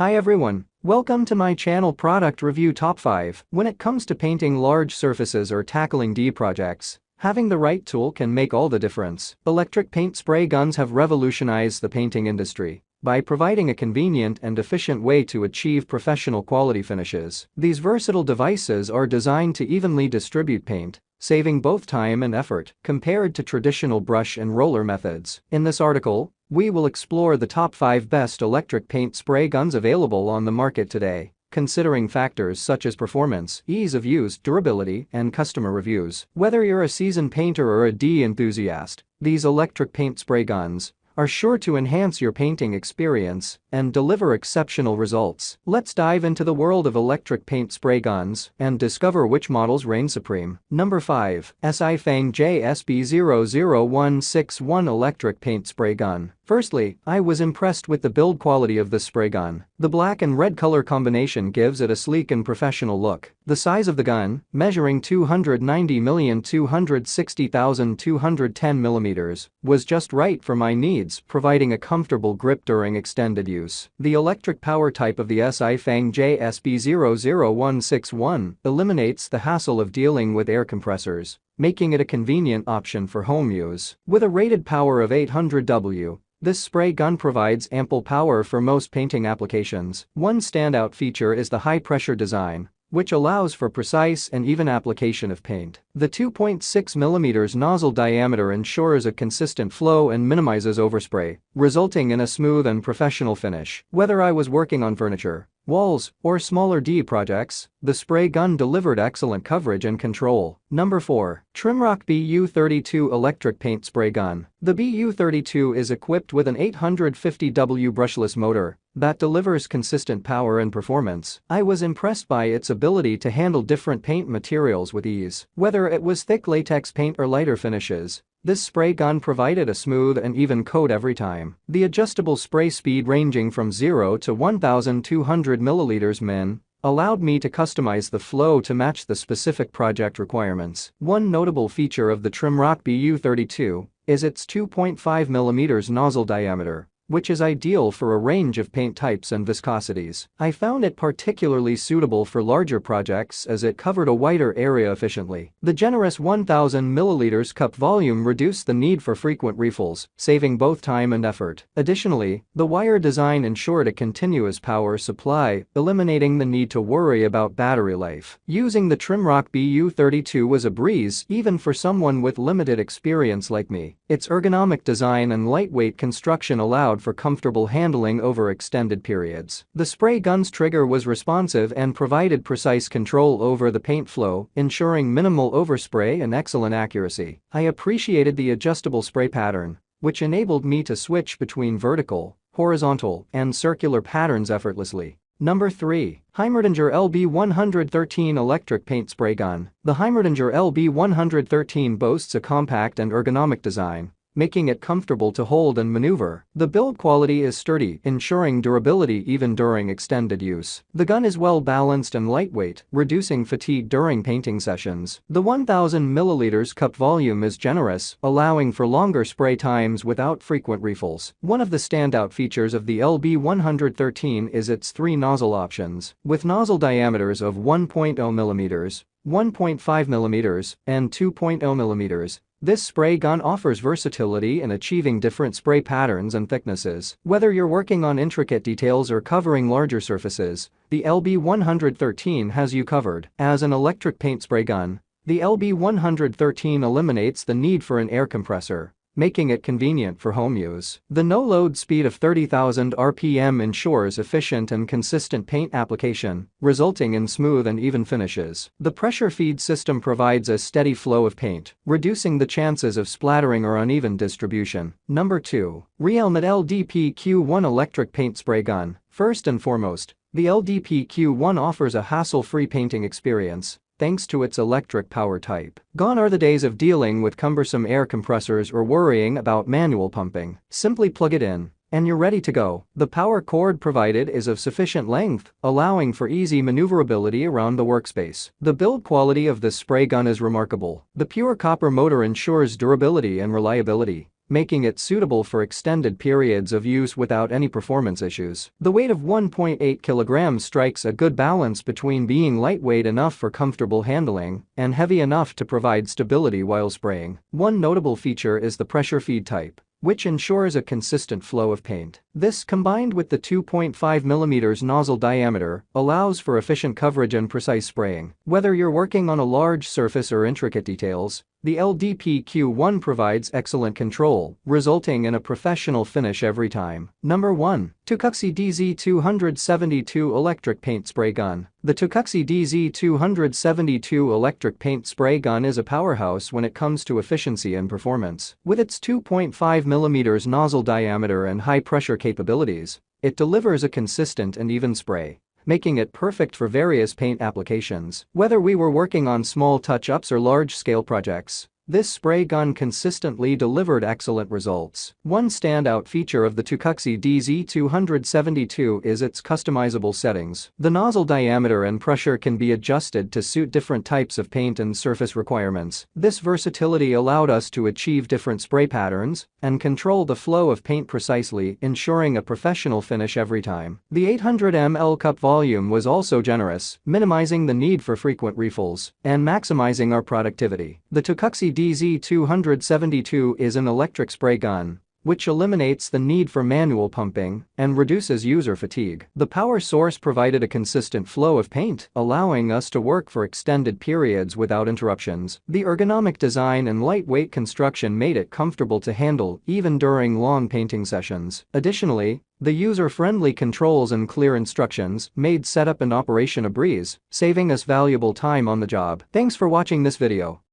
Hi everyone, welcome to my channel Product Review Top 5. When it comes to painting large surfaces or tackling deep projects, having the right tool can make all the difference. Electric paint spray guns have revolutionized the painting industry by providing a convenient and efficient way to achieve professional quality finishes. These versatile devices are designed to evenly distribute paint, saving both time and effort compared to traditional brush and roller methods. In this article, we will explore the top 5 best electric paint spray guns available on the market today, considering factors such as performance, ease of use, durability, and customer reviews. Whether you're a seasoned painter or a enthusiast, these electric paint spray guns are sure to enhance your painting experience and deliver exceptional results. Let's dive into the world of electric paint spray guns and discover which models reign supreme. Number 5. FANG JSB00161 Electric Paint Spray Gun. Firstly, I was impressed with the build quality of this spray gun. The black and red color combination gives it a sleek and professional look. The size of the gun, measuring 290,260,210mm, was just right for my needs, providing a comfortable grip during extended use. The electric power type of the FANG JSB00161 eliminates the hassle of dealing with air compressors, making it a convenient option for home use. With a rated power of 800 W, this spray gun provides ample power for most painting applications. One standout feature is the high-pressure design, which allows for precise and even application of paint. The 2.6mm nozzle diameter ensures a consistent flow and minimizes overspray, resulting in a smooth and professional finish. Whether I was working on furniture, walls, or smaller projects, the spray gun delivered excellent coverage and control. Number 4. TRIMROK BU32 Electric Paint Spray Gun. The BU32 is equipped with an 850W brushless motor that delivers consistent power and performance. I was impressed by its ability to handle different paint materials with ease. Whether it was thick latex paint or lighter finishes, this spray gun provided a smooth and even coat every time. The adjustable spray speed ranging from 0 to 1,200ml min allowed me to customize the flow to match the specific project requirements. One notable feature of the TRIMROK BU32 is its 2.5mm nozzle diameter, which is ideal for a range of paint types and viscosities. I found it particularly suitable for larger projects as it covered a wider area efficiently. The generous 1,000ml cup volume reduced the need for frequent refills, saving both time and effort. Additionally, the wire design ensured a continuous power supply, eliminating the need to worry about battery life. Using the TRIMROK BU32 was a breeze even for someone with limited experience like me. Its ergonomic design and lightweight construction allowed for comfortable handling over extended periods. The spray gun's trigger was responsive and provided precise control over the paint flow, ensuring minimal overspray and excellent accuracy. I appreciated the adjustable spray pattern, which enabled me to switch between vertical, horizontal, and circular patterns effortlessly. Number 3. Heimerdinger LB113 Electric Paint Spray Gun. The Heimerdinger LB113 boasts a compact and ergonomic design, making it comfortable to hold and maneuver. The build quality is sturdy, ensuring durability even during extended use. The gun is well balanced and lightweight, reducing fatigue during painting sessions. The 1,000ml cup volume is generous, allowing for longer spray times without frequent refills. One of the standout features of the LB113 is its 3 nozzle options. With nozzle diameters of 1.0mm, 1.5mm, and 2.0mm, this spray gun offers versatility in achieving different spray patterns and thicknesses. Whether you're working on intricate details or covering larger surfaces, the LB113 has you covered. As an electric paint spray gun, the LB113 eliminates the need for an air compressor, making it convenient for home use. The no-load speed of 30,000 RPM ensures efficient and consistent paint application, resulting in smooth and even finishes. The pressure feed system provides a steady flow of paint, reducing the chances of splattering or uneven distribution. Number 2. Realmote LDP-Q1 Electric Paint Spray Gun. First and foremost, the LDP-Q1 offers a hassle-free painting experience, thanks to its electric power type. Gone are the days of dealing with cumbersome air compressors or worrying about manual pumping. Simply plug it in, and you're ready to go. The power cord provided is of sufficient length, allowing for easy maneuverability around the workspace. The build quality of this spray gun is remarkable. The pure copper motor ensures durability and reliability, making it suitable for extended periods of use without any performance issues. The weight of 1.8 kilograms strikes a good balance between being lightweight enough for comfortable handling and heavy enough to provide stability while spraying. One notable feature is the pressure feed type, which ensures a consistent flow of paint. This, combined with the 2.5mm nozzle diameter, allows for efficient coverage and precise spraying. Whether you're working on a large surface or intricate details, the LDPQ1 provides excellent control, resulting in a professional finish every time. Number 1. Tucuxi DZ272 Electric Paint Spray Gun. The Tucuxi DZ272 electric paint spray gun is a powerhouse when it comes to efficiency and performance. With its 2.5mm nozzle diameter and high-pressure capabilities, it delivers a consistent and even spray, making it perfect for various paint applications. Whether we were working on small touch-ups or large-scale projects, this spray gun consistently delivered excellent results. One standout feature of the Tucuxi DZ272 is its customizable settings. The nozzle diameter and pressure can be adjusted to suit different types of paint and surface requirements. This versatility allowed us to achieve different spray patterns and control the flow of paint precisely, ensuring a professional finish every time. The 800 ml cup volume was also generous, minimizing the need for frequent refills and maximizing our productivity. The Tucuxi DZ272 is an electric spray gun, which eliminates the need for manual pumping and reduces user fatigue. The power source provided a consistent flow of paint, allowing us to work for extended periods without interruptions. The ergonomic design and lightweight construction made it comfortable to handle even during long painting sessions. Additionally, the user-friendly controls and clear instructions made setup and operation a breeze, saving us valuable time on the job. Thanks for watching this video.